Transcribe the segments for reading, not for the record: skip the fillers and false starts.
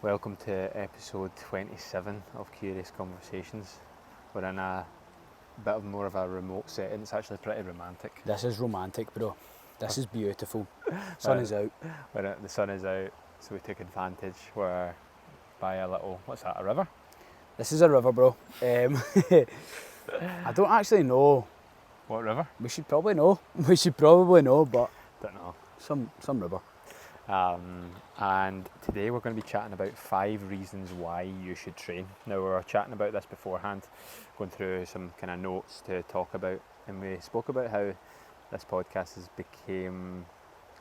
Welcome to episode 27 of Curious Conversations. We're in a bit of more of a remote setting. It's actually pretty romantic. This is romantic, bro. This is beautiful. Sun is out. The sun is out, so we took advantage. We're by a little, what's that, a river? This is a river, bro. I don't actually know. What river? We should probably know, but Don't know. some river. And today we're going to be chatting about 5 reasons why you should train. Now, we were chatting about this beforehand, going through some kind of notes to talk about, and we spoke about how this podcast has become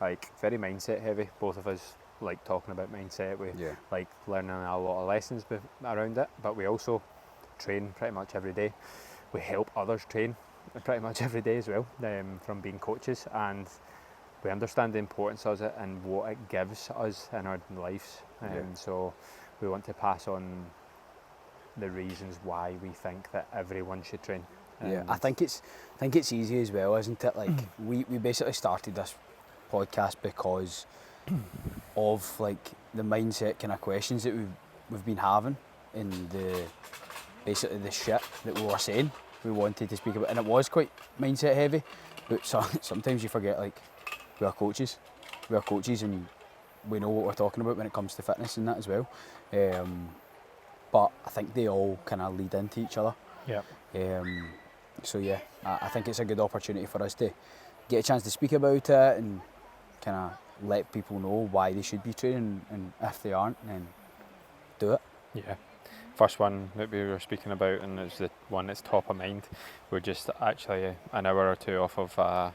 like very mindset heavy. Both of us like talking about mindset. We like learning a lot of lessons around it, but we also train pretty much every day. We help others train pretty much every day as well, from being coaches, and we understand the importance of it and what it gives us in our lives. So we want to pass on the reasons why we think that everyone should train. I think it's easy as well, isn't it? Like we basically started this podcast because of like the mindset kind of questions that we've been having, and basically the shit that we were saying we wanted to speak about, and it was quite mindset heavy. But sometimes you forget, like, we are coaches, and we know what we're talking about when it comes to fitness and that as well. But I think they all kind of lead into each other. So yeah, I think it's a good opportunity for us to get a chance to speak about it and kind of let people know why they should be training, and if they aren't, then do it. Yeah. First one that we were speaking about, and it's the one that's top of mind. We're just actually an hour or two off of a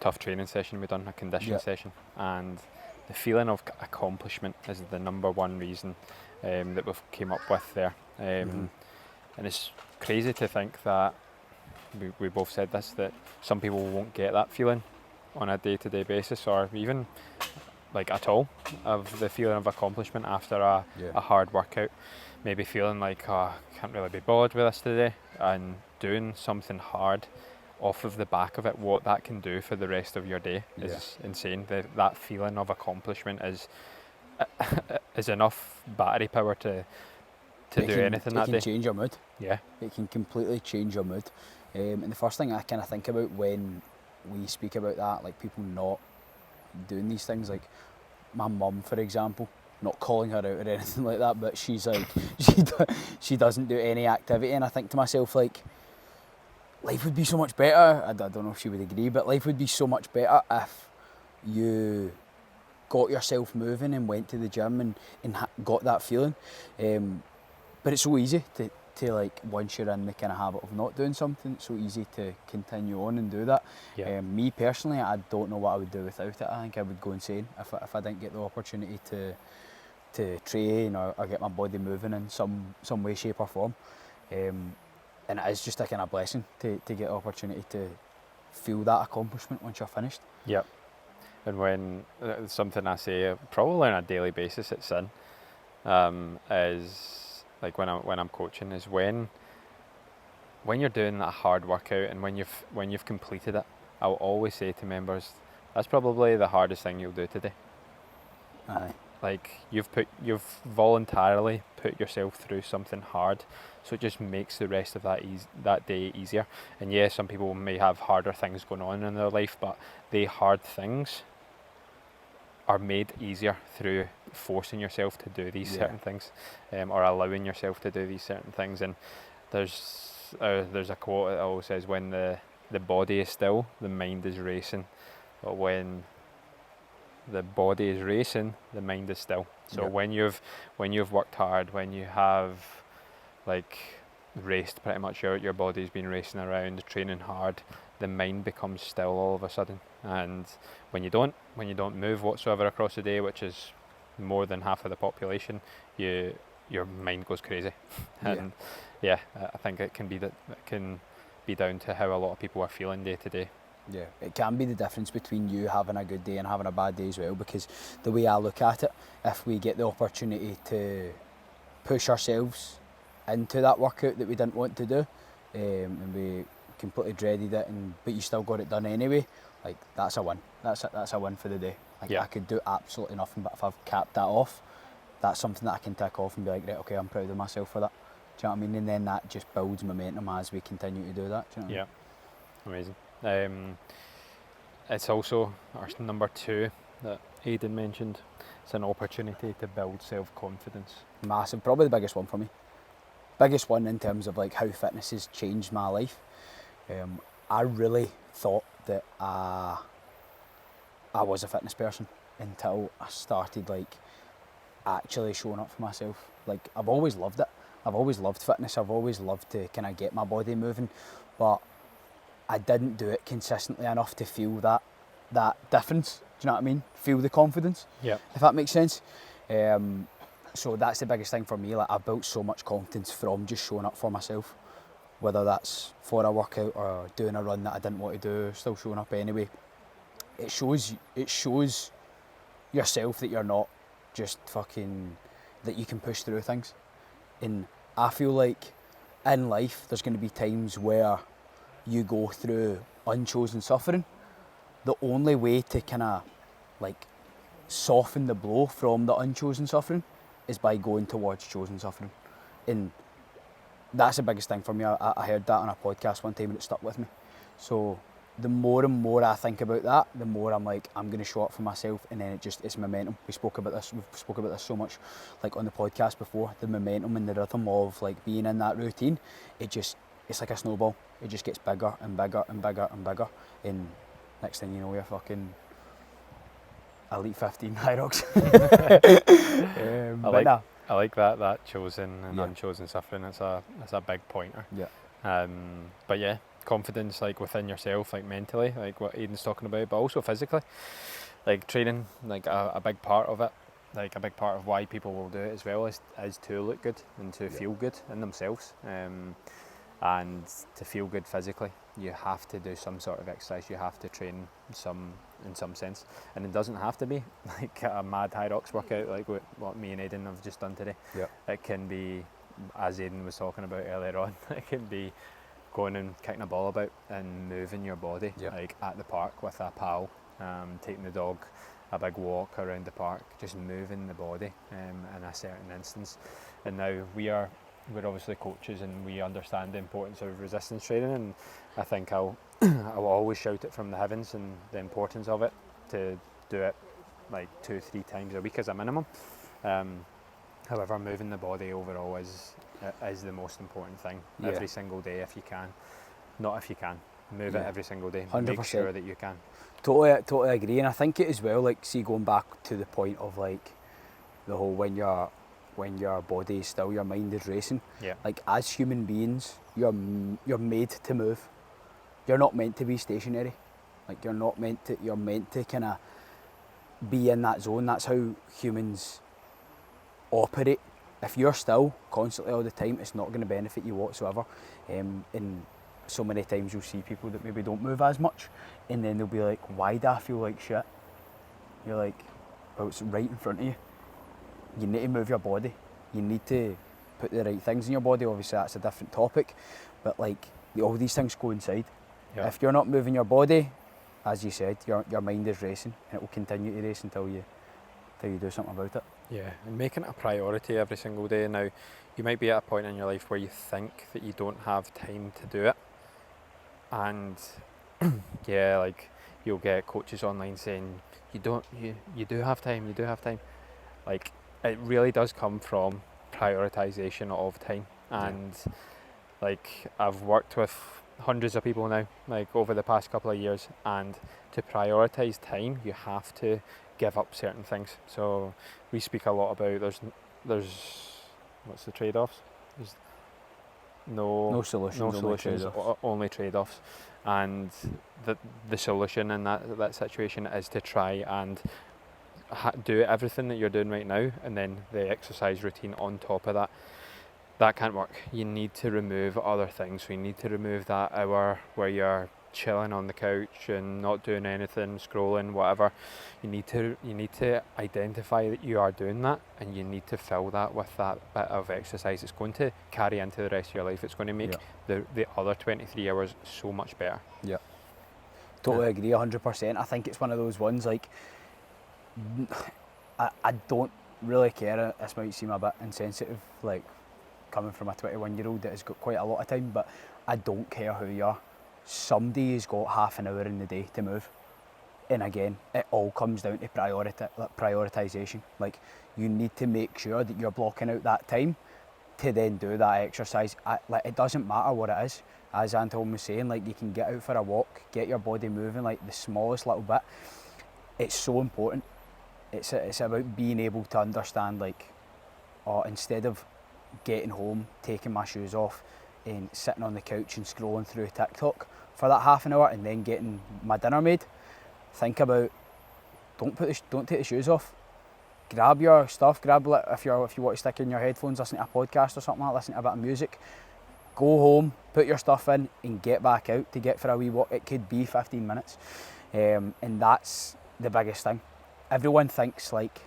tough training session we've done, a conditioning session, and the feeling of accomplishment is the number one reason that we've came up with there. And it's crazy to think that we both said this, that some people won't get that feeling on a day-to-day basis, or even like at all, of the feeling of accomplishment after a hard workout. Maybe feeling like, I can't really be bothered with this today, and doing something hard off of the back of it, what that can do for the rest of your day is insane. That feeling of accomplishment is enough battery power to do anything that day. It can change your mood. Yeah. It can completely change your mood. And the first thing I kind of think about when we speak about that, like people not doing these things, like my mum, for example, not calling her out or anything like that, but she's like, she doesn't do any activity, and I think to myself, like, life would be so much better. I don't know if she would agree, but life would be so much better if you got yourself moving and went to the gym and got that feeling. But it's so easy to like, once you're in the kind of habit of not doing something, it's so easy to continue on and do that. Me personally, I don't know what I would do without it. I think I would go insane if I didn't get the opportunity to train or get my body moving in some way, shape or form. And it is just a kind of blessing to get the opportunity to feel that accomplishment once you're finished. Yep. And when something I say probably on a daily basis at Sin is like when I'm coaching, is when you're doing that hard workout and when you've completed it, I'll always say to members, that's probably the hardest thing you'll do today. Aye. Like you've voluntarily put yourself through something hard, so it just makes the rest of that day easier. And yeah, some people may have harder things going on in their life, but the hard things are made easier through forcing yourself to do these certain things, or allowing yourself to do these certain things. And there's a quote that always says, when the body is still, the mind is racing, but when the body is racing, the mind is still. So when you've worked hard, when you have like raced pretty much out, your body's been racing around, training hard, the mind becomes still all of a sudden. And when you don't move whatsoever across the day, which is more than half of the population, your mind goes crazy. And I think it can be down to how a lot of people are feeling day to day. Yeah, it can be the difference between you having a good day and having a bad day as well, because the way I look at it, if we get the opportunity to push ourselves into that workout that we didn't want to do, and we completely dreaded it, but you still got it done anyway, like that's a win. That's a win for the day. Like I could do absolutely nothing, but if I've capped that off, that's something that I can tick off and be like, right, okay, I'm proud of myself for that. Do you know what I mean? And then that just builds momentum as we continue to do that. Do you know what amazing. It's also our number 2 that Aidan mentioned. It's an opportunity to build self-confidence. Massive, probably the biggest one for me. Biggest one in terms of like how fitness has changed my life. I really thought that I was a fitness person until I started like actually showing up for myself. Like, I've always loved it. I've always loved fitness. I've always loved to kind of get my body moving, but I didn't do it consistently enough to feel that difference. Do you know what I mean? Feel the confidence. Yeah. If that makes sense. So that's the biggest thing for me. Like, I've built so much confidence from just showing up for myself, whether that's for a workout or doing a run that I didn't want to do, still showing up anyway. It shows yourself that you're not just fucking, that you can push through things. And I feel like in life there's going to be times where you go through unchosen suffering. The only way to kind of like soften the blow from the unchosen suffering is by going towards chosen suffering. And that's the biggest thing for me. I heard that on a podcast one time and it stuck with me. So the more and more I think about that, the more I'm like, I'm going to show up for myself, and then it's momentum. We've spoke about this so much, like on the podcast before, the momentum and the rhythm of like being in that routine. It's like a snowball. It just gets bigger and bigger and bigger and bigger, and next thing you know, you're fucking Elite 15 high rocks. I like that chosen and unchosen suffering. It's a big pointer. Yeah. But yeah, confidence, like within yourself, like mentally, like what Aidan's talking about, but also physically, like training, like a big part of it. Like a big part of why people will do it as well is to look good and to feel good in themselves. And to feel good physically, you have to do some sort of exercise. You have to train in some sense, and it doesn't have to be like a mad high rocks workout like what me and Aidan have just done today. Yeah. It can be, as Aidan was talking about earlier on, it can be going and kicking a ball about and moving your body, like at the park with a pal, taking the dog a big walk around the park, just moving the body in a certain instance. And now we're obviously coaches and we understand the importance of resistance training, and I think I'll always shout it from the heavens and the importance of it, to do it like 2-3 times a week as a minimum. However, moving the body overall is the most important thing. Every single day if you can. Not if you can. Move it every single day. 100%. Make sure that you can. Totally agree, and I think it as well, like, see, going back to the point of like the whole when your body is still, your mind is racing. Yeah. Like, as human beings, you're made to move. You're not meant to be stationary. Like, you're meant to kind of be in that zone. That's how humans operate. If you're still constantly all the time, it's not going to benefit you whatsoever. And so many times you'll see people that maybe don't move as much, and then they'll be like, why do I feel like shit? You're like, well, it's right in front of you. You need to move your body. You need to put the right things in your body. Obviously that's a different topic, but like, all these things coincide. Yeah. If you're not moving your body, as you said, your mind is racing, and it will continue to race until you do something about it. Yeah, and making it a priority every single day. Now, you might be at a point in your life where you think that you don't have time to do it, and yeah, like you'll get coaches online saying you do have time. Like, it really does come from prioritization of time, and like I've worked with hundreds of people now, like over the past couple of years, and to prioritize time you have to give up certain things. So we speak a lot about there's what's the trade-offs? There's no solutions, only trade-offs, and the solution in that situation is to try and do everything that you're doing right now, and then the exercise routine on top of that. That can't work. You need to remove other things. So you need to remove that hour where you're chilling on the couch and not doing anything, scrolling, whatever. You need to identify that you are doing that, and you need to fill that with that bit of exercise. It's going to carry into the rest of your life. It's going to make the other 23 hours so much better. Yeah. Totally agree, 100%. I think it's one of those ones, like, I don't really care. This might seem a bit insensitive, like coming from a 21-year-old that has got quite a lot of time, but I don't care who you are. Somebody has got half an hour in the day to move. And again, it all comes down to prioritisation. Like, you need to make sure that you're blocking out that time to then do that exercise. Like, it doesn't matter what it is. As Anton was saying, like, you can get out for a walk, get your body moving, like the smallest little bit. It's so important. It's about being able to understand, like, oh, instead of getting home, taking my shoes off and sitting on the couch and scrolling through TikTok for that half an hour and then getting my dinner made, think about, don't take the shoes off. Grab your stuff, if you want to stick in your headphones, listen to a podcast or something like that, listen to a bit of music. Go home, put your stuff in and get back out to get for a wee walk. It could be 15 minutes. And that's the biggest thing. Everyone thinks like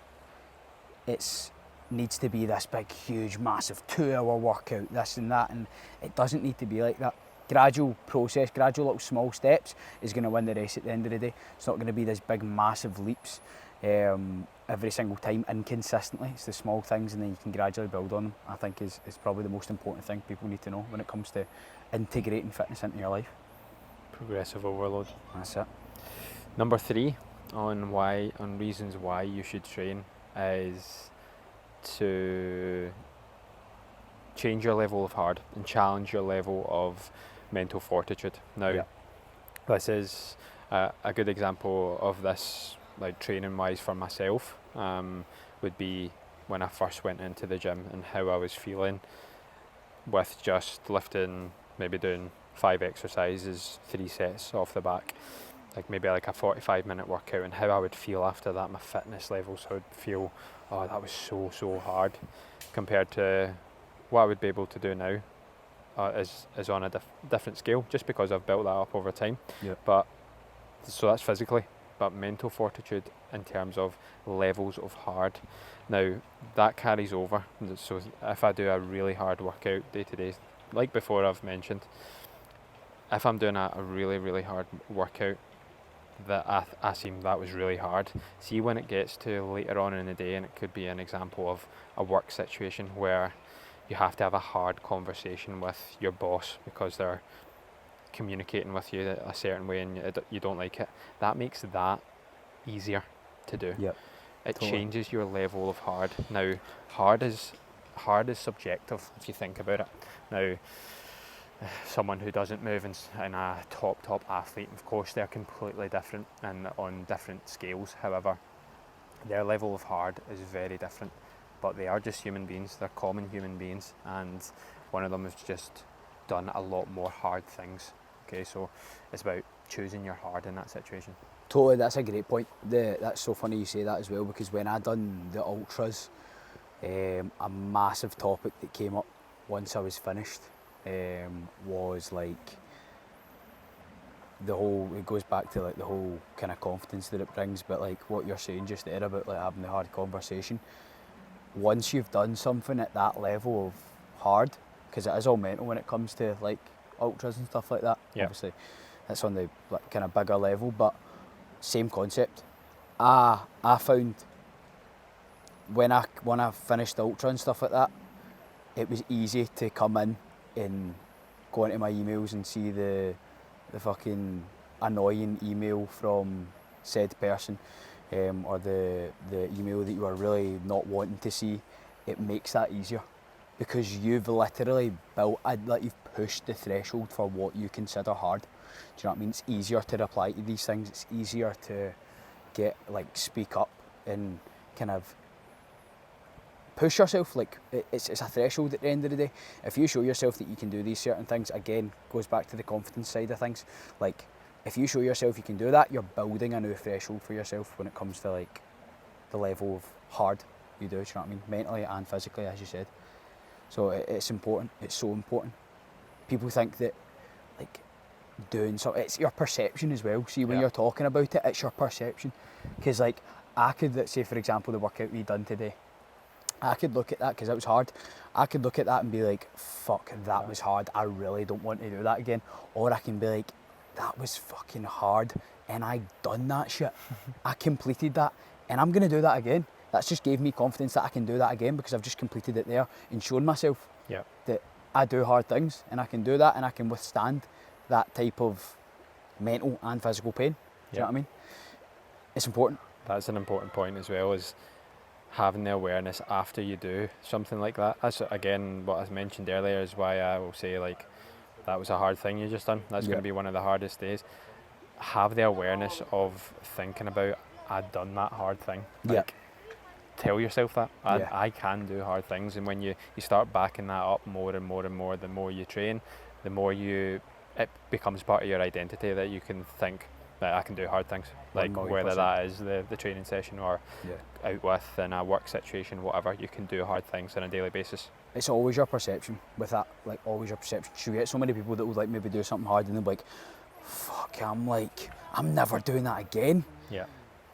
it needs to be this big, huge, massive 2-hour workout, this and that, and it doesn't need to be like that. Gradual process, gradual little small steps is going to win the race at the end of the day. It's not going to be this big, massive leaps every single time inconsistently. It's the small things and then you can gradually build on them, I think is probably the most important thing people need to know when it comes to integrating fitness into your life. Progressive overload. That's it. Number 3 on reasons why you should train is to change your level of hard and challenge your level of mental fortitude. Now, this is a good example of this, like training wise for myself, would be when I first went into the gym and how I was feeling with just lifting, maybe doing 5 exercises, 3 sets off the back, like maybe like a 45-minute workout, and how I would feel after that. My fitness levels would feel, oh, that was so hard, compared to what I would be able to do now is on a different scale, just because I've built that up over time. But so that's physically, but mental fortitude in terms of levels of hard. Now that carries over. So if I do a really hard workout day to day, like before I've mentioned, if I'm doing a really hard workout that I seem that was really hard, see when it gets to later on in the day, and it could be an example of a work situation where you have to have a hard conversation with your boss because they're communicating with you a certain way and you don't like it, that makes that easier to do. It changes your level of hard. Now, hard is subjective if you think about it. Now, someone who doesn't move in a top athlete, of course they're completely different and on different scales. However, their level of hard is very different, but they are just human beings. They're common human beings, and one of them has just done a lot more hard things. Okay, so it's about choosing your hard in that situation. Totally, that's a great point. That's so funny you say that as well, because when I done the ultras, a massive topic that came up once I was finished was like it goes back to like the whole kind of confidence that it brings, but like what you're saying just there about like having the hard conversation. Once you've done something at that level of hard, because it is all mental when it comes to like ultras and stuff like that. Obviously, that's on the like, kind of bigger level, but same concept. I found when I finished the ultra and stuff like that, it was easy to come in and go into my emails and see the fucking annoying email from said person, or the email that you are really not wanting to see. It makes that easier because you've literally you've pushed the threshold for what you consider hard. Do you know what I mean? It's easier to reply to these things. It's easier to speak up and kind of push yourself. Like it's a threshold at the end of the day. If you show yourself that you can do these certain things, again, goes back to the confidence side of things. Like if you show yourself you can do that, you're building a new threshold for yourself when it comes to like the level of hard you do. Do you know what I mean? Mentally and physically, as you said. So it's important. It's so important. People think that like doing so, it's your perception as well. See, when you're talking about it, it's your perception. Because like I could, let's say for example, the workout we done today, I could look at that because it was hard. I could look at that and be like, fuck, that was hard. I really don't want to do that again. Or I can be like, that was fucking hard and I done that shit. I completed that and I'm going to do that again. that's just gave me confidence that I can do that again, because I've just completed it there and shown myself Yeah. that I do hard things and I can do that and I can withstand that type of mental and physical pain. Do you know what I mean? It's important. That's an important point as well, is having the awareness after you do something like that. That's again what I mentioned earlier, is why I will say, like, that was a hard thing you just done. That's going to be one of the hardest days. Have the awareness of thinking about, I'd done that hard thing. Like, tell yourself that I can do hard things. And when you start backing that up more and more and more, the more you train, the more it becomes part of your identity, that you can think that I can do hard things. Like, whether that is the training session or out with in a work situation, whatever, you can do hard things on a daily basis. It's always your perception with that, like, always your perception. You get so many people that would, like, maybe do something hard and they're like, fuck, I'm never doing that again. Yeah.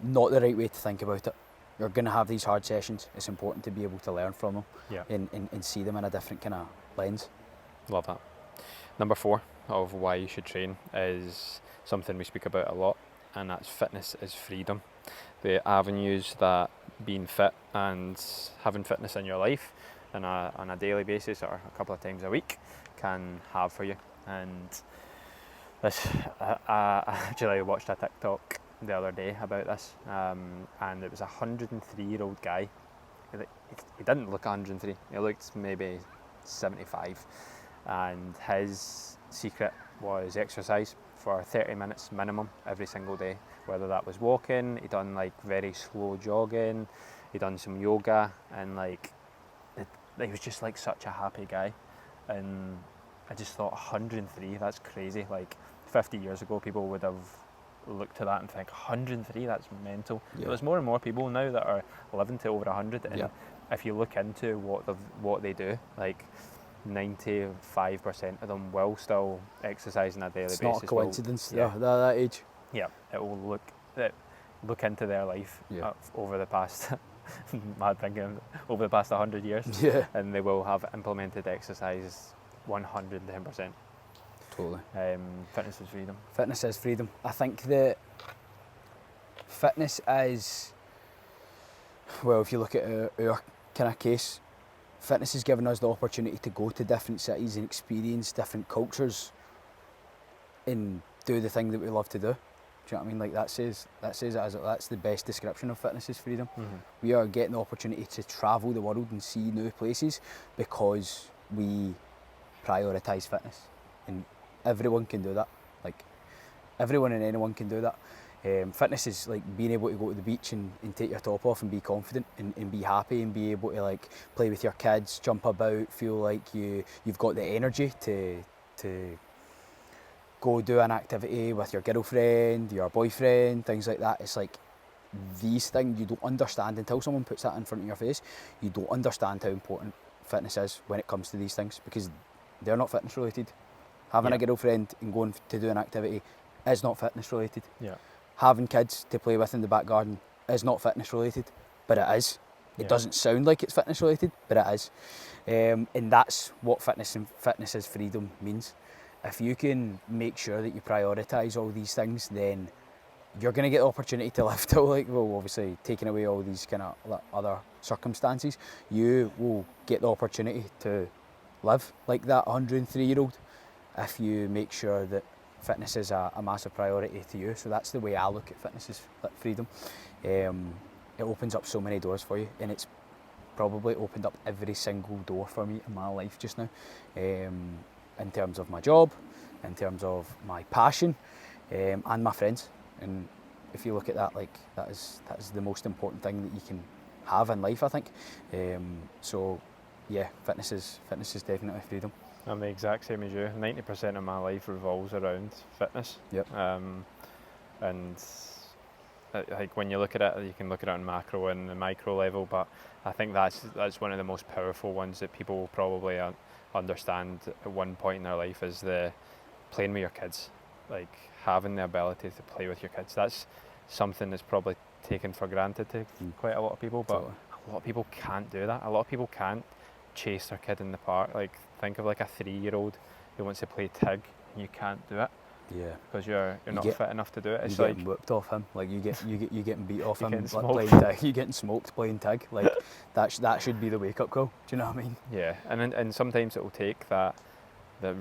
Not the right way to think about it. You're going to have these hard sessions. It's important to be able to learn from them and see them in a different kind of lens. Love that. Number 4 of why you should train is something we speak about a lot, and that's fitness is freedom. The avenues that being fit and having fitness in your life on a daily basis or a couple of times a week can have for you. And this, I actually watched a TikTok the other day about this, and it was a 103-year-old guy. He didn't look 103, he looked maybe 75, and his secret was exercise for 30 minutes minimum every single day, whether that was walking, he done like very slow jogging, he done some yoga, and like he was just like such a happy guy. And I just thought, 103, that's crazy. Like 50 years ago people would have looked to that and think, 103, that's mental. But there's more and more people now that are living to over 100, and if you look into what they do, like 95% of them will still exercise on a daily basis. It's not a coincidence. That age. Yeah, it will look into their life over the past mad thinking, over the past 100 years, and they will have implemented exercise 110%. Totally. Fitness is freedom. Fitness is freedom. I think that fitness is, well, if you look at our kind of case, fitness has given us the opportunity to go to different cities and experience different cultures and do the thing that we love to do. Do you know what I mean? Like, that says it as that's the best description of fitness is freedom. Mm-hmm. We are getting the opportunity to travel the world and see new places because we prioritise fitness, and everyone can do that. Like, everyone and anyone can do that. Fitness is like being able to go to the beach and take your top off and be confident and be happy and be able to like play with your kids, jump about, feel like you've got the energy to go do an activity with your girlfriend, your boyfriend, things like that. It's like these things you don't understand until someone puts that in front of your face. You don't understand how important fitness is when it comes to these things, because they're not fitness related. Having a girlfriend and going to do an activity is not fitness related. Yeah. Having kids to play with in the back garden is not fitness related, but it is. It doesn't sound like it's fitness related, but it is. And that's what fitness is freedom means. If you can make sure that you prioritise all these things, then you're going to get the opportunity to live till, like, well, obviously taking away all these kind of other circumstances, you will get the opportunity to live like that 103-year-old if you make sure that fitness is a massive priority to you. So that's the way I look at fitness, is freedom. It opens up so many doors for you, and it's probably opened up every single door for me in my life just now, in terms of my job, in terms of my passion, and my friends. And if you look at that, like, that is the most important thing that you can have in life, I think. So yeah, fitness is definitely freedom. I'm the exact same as you. 90% of my life revolves around fitness. Yep. And like, when you look at it, you can look at it on macro and the micro level, but I think that's one of the most powerful ones that people will probably understand at one point in their life, is the playing with your kids. Like, having the ability to play with your kids. That's something that's probably taken for granted to quite a lot of people, but a lot of people can't do that. A lot of people can't chase their kid in the park. Like, think of like a 3-year-old who wants to play tag, and you can't do it. Yeah. because you're not fit enough to do it. It's You like getting whooped off him, like you getting beat off You're him, getting like playing smoked. tag. You getting smoked playing tag. Like that should be the wake up call. Do you know what I mean? yeah, and sometimes it will take the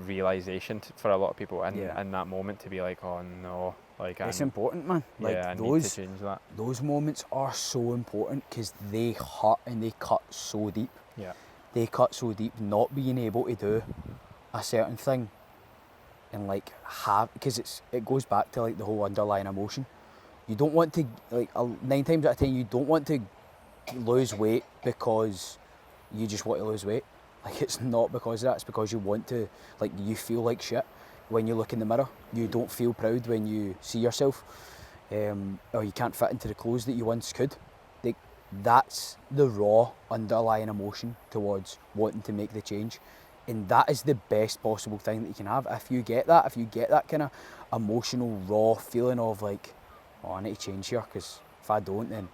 realization for a lot of people in that moment to be like, oh no, like It's important, man. Like I need to change that. those moments are so important because they hurt and they cut so deep. Yeah, They cut so deep. Not being able to do a certain thing and like because it goes back to like the whole underlying emotion. You don't want to 9 times out of 10 you don't want to lose weight because you just want to lose weight. Like it's not because of that. It's because you want to, like you feel like shit when you look in the mirror. You don't feel proud when you see yourself, or you can't fit into the clothes that you once could. Like that's the raw underlying emotion towards wanting to make the change. And that is the best possible thing that you can have. If you get that kind of emotional, raw feeling of like, oh, I need to change here because if I don't, then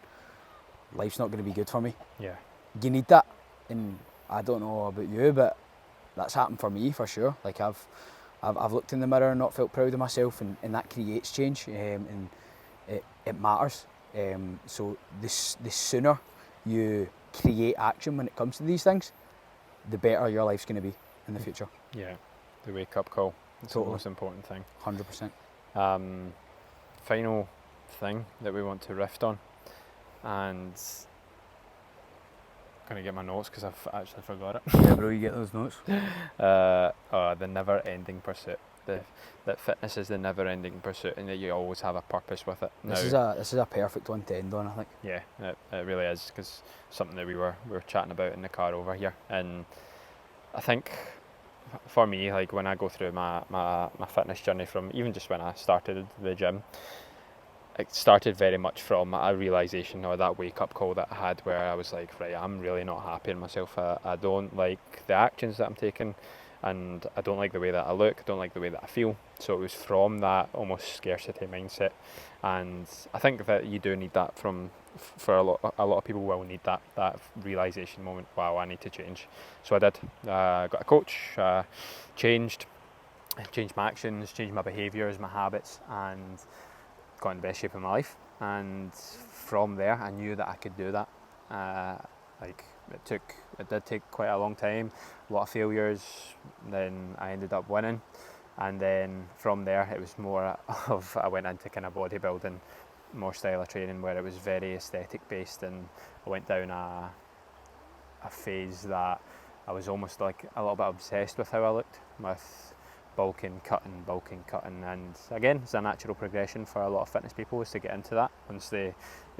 life's not going to be good for me. yeah, You need that. And I don't know about you, but that's happened for me for sure. Like I've looked in the mirror and not felt proud of myself, and that creates change, and it matters. So the sooner you create action when it comes to these things, the better your life's going to be in the future. yeah. The wake up call. It's Totally. the most important thing. 100%. Final thing that we want to riff on, and I'm gonna get my notes because I've actually forgot it. Yeah, bro, you get those notes. The never-ending pursuit. That fitness is the never-ending pursuit, and that you always have a purpose with it. This is a perfect one to end on, I think. Yeah, it really is, because something that we were chatting about in the car over here, and I think for me, like when I go through my fitness journey, from even just when I started the gym, it started very much from a realisation or that wake up call that I had, where I was like, right, I'm really not happy in myself. I don't like the actions that I'm taking, and I don't like the way that I look, I don't like the way that I feel. So it was from that almost scarcity mindset, and I think that you do need that for a lot of people will need that realisation moment. Wow, I need to change. So I did. Got a coach, changed my actions, changed my behaviours, my habits, and got in the best shape of my life. And from there I knew that I could do that. It did take quite a long time, a lot of failures, then I ended up winning, and then from there it was more of, I went into kind of bodybuilding, more style of training where it was very aesthetic based, and I went down a phase that I was almost like a little bit obsessed with how I looked, with bulking, cutting, and again, it's a natural progression for a lot of fitness people is to get into that. Once they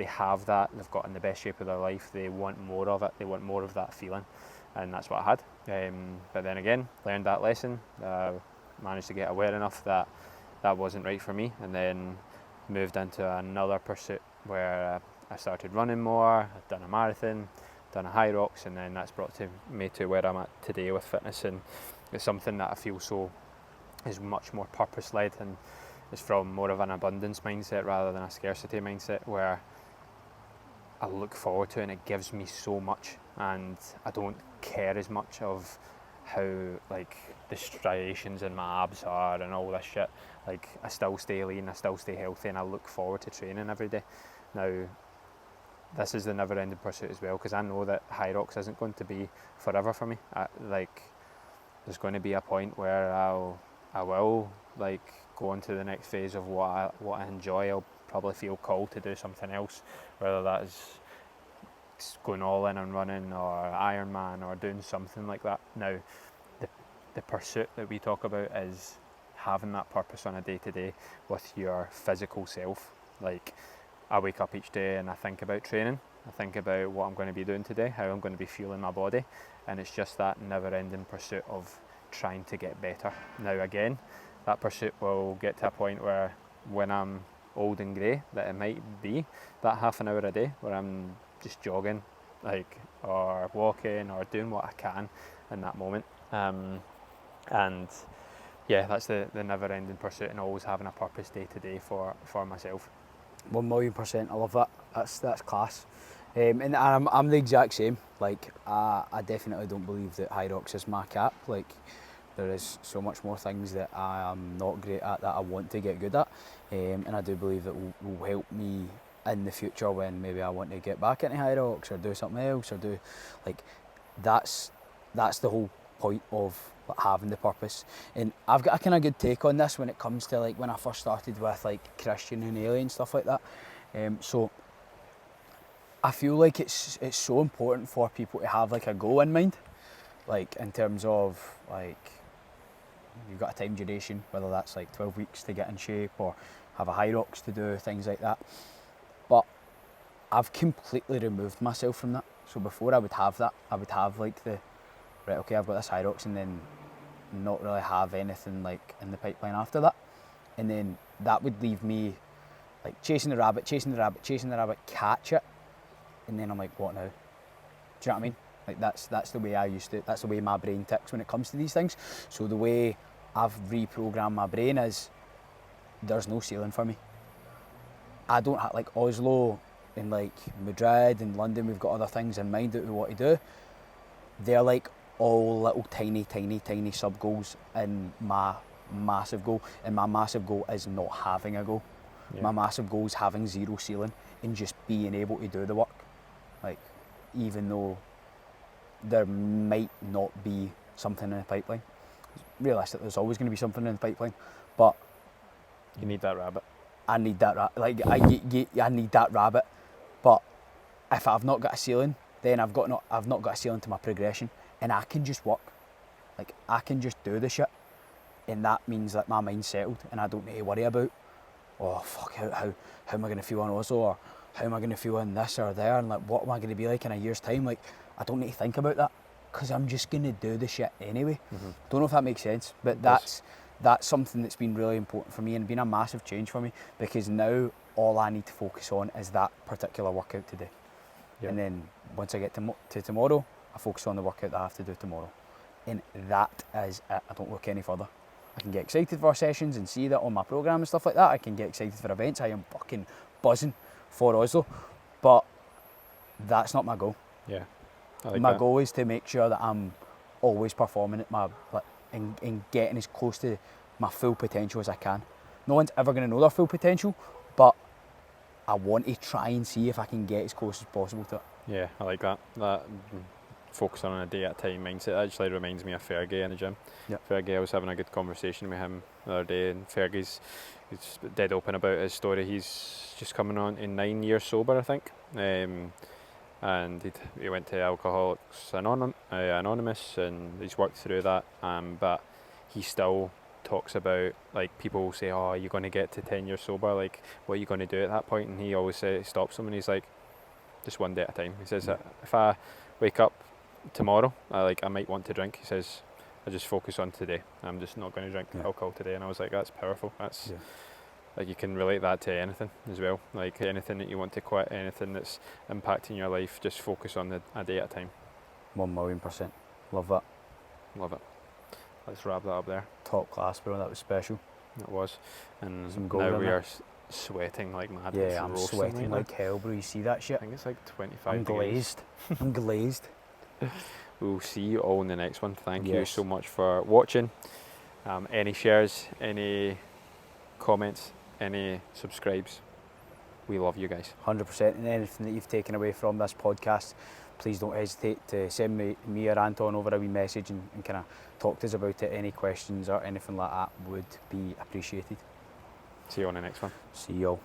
have that, they've got in the best shape of their life, they want more of it, they want more of that feeling, and that's what I had. But then again, learned that lesson, managed to get aware enough that that wasn't right for me, and then moved into another pursuit where I started running more. I've done a marathon, done a high rocks, and then that's brought me to where I'm at today with fitness, and it's something that I feel is much more purpose-led, and it's from more of an abundance mindset rather than a scarcity mindset, where I look forward to it and it gives me so much, and I don't care as much of how like the striations in my abs are and all this shit. Like I still stay lean, I still stay healthy, and I look forward to training every day. Now this is the never-ending pursuit as well, because I know that high rocks isn't going to be forever for me. There's going to be a point where I will like go on to the next phase of what I enjoy. I'll probably feel called to do something else, whether that is going all in and running, or Ironman, or doing something like that. Now, the pursuit that we talk about is having that purpose on a day-to-day with your physical self. Like I wake up each day and I think about training, I think about what I'm going to be doing today, how I'm going to be feeling my body, and it's just that never-ending pursuit of trying to get better. Now again, that pursuit will get to a point where when I'm old and grey, that it might be that half an hour a day where I'm just jogging, or walking, or doing what I can in that moment. And yeah, that's the never-ending pursuit, and always having a purpose day to day for myself. 1,000,000%, I love that. That's class. And I'm the exact same. Like I definitely don't believe that high rocks is my cap. Like there is so much more things that I am not great at that I want to get good at, and I do believe that will help me in the future when maybe I want to get back into high rocks or do something else or do like that's the whole point of having the purpose. And I've got a kind of good take on this when it comes to like when I first started with like Christian and alien stuff like that. So I feel like it's so important for people to have like a goal in mind, like in terms of like you've got a time duration, whether that's like 12 weeks to get in shape or have a high rocks to do, things like that. But I've completely removed myself from that. So before I would have that, I would have like the, right, okay, I've got this high rocks and then not really have anything like in the pipeline after that. And then that would leave me like chasing the rabbit, catch it. And then I'm like, what now? Do you know what I mean? Like that's the way I used to, that's the way my brain ticks when it comes to these things. So the way I've reprogrammed my brain is there's no ceiling for me. I don't have like Oslo and like Madrid and London, we've got other things in mind that we want to do. They're like all little tiny sub goals in my massive goal. And my massive goal is not having a goal. Yeah. My massive goal is having zero ceiling and just being able to do the work. Like, even though there might not be something in the pipeline. Realistically, there's always going to be something in the pipeline, but you need that rabbit. I need that I need that rabbit. But if I've not got a ceiling, then I've not got a ceiling to my progression, and I can just work. Like I can just do the shit, and that means that my mind's settled, and I don't need to worry about, oh fuck, how am I going to feel on Oslo, or how am I going to feel in this or there, and like what am I going to be like in a year's time? Like I don't need to think about that because I'm just going to do the shit anyway. Mm-hmm. Don't know if that makes sense, but that's something that's been really important for me and been a massive change for me, because now all I need to focus on is that particular workout today. Yep. And then once I get to tomorrow, I focus on the workout that I have to do tomorrow. And that is it. I don't look any further. I can get excited for sessions and see that on my programme and stuff like that. I can get excited for events. I am fucking buzzing for Oslo, but that's not my goal. Yeah, my goal is to make sure that I'm always performing at my and getting as close to my full potential as I can. No one's ever going to know their full potential, but I want to try and see if I can get as close as possible to it. Yeah, I like that. That focus on a day at a time mindset actually reminds me of Fergie in the gym. Yep. Fergie, I was having a good conversation with him the other day, and Fergie's he's dead open about his story. He's just coming on in 9 years sober, I think. And he went to Alcoholics Anonymous, and he's worked through that. But he still talks about, like, people say, oh, you're going to get to 10 years sober, like, what are you going to do at that point? And he always stops them, and he's like, just one day at a time. He says, if I wake up tomorrow, I might want to drink. He says, I just focus on today. I'm just not going to drink alcohol today. And I was like, that's powerful. That's like, you can relate that to anything as well. Like, anything that you want to quit, anything that's impacting your life, just focus on a day at a time. 1,000,000%. Love that. Love it. Let's wrap that up there. Top class, bro. That was special. It was. And now we are sweating like mad. Yeah, I'm sweating like hell, bro. You see that shit? I think it's like 25 I'm glazed. I'm glazed. We'll see you all in the next one. Thank you so much for watching. Any shares, any comments, any subscribes, we love you guys. 100%. And anything that you've taken away from this podcast, please don't hesitate to send me or Anton over a wee message and kind of talk to us about it. Any questions or anything like that would be appreciated. See you on the next one. See you all.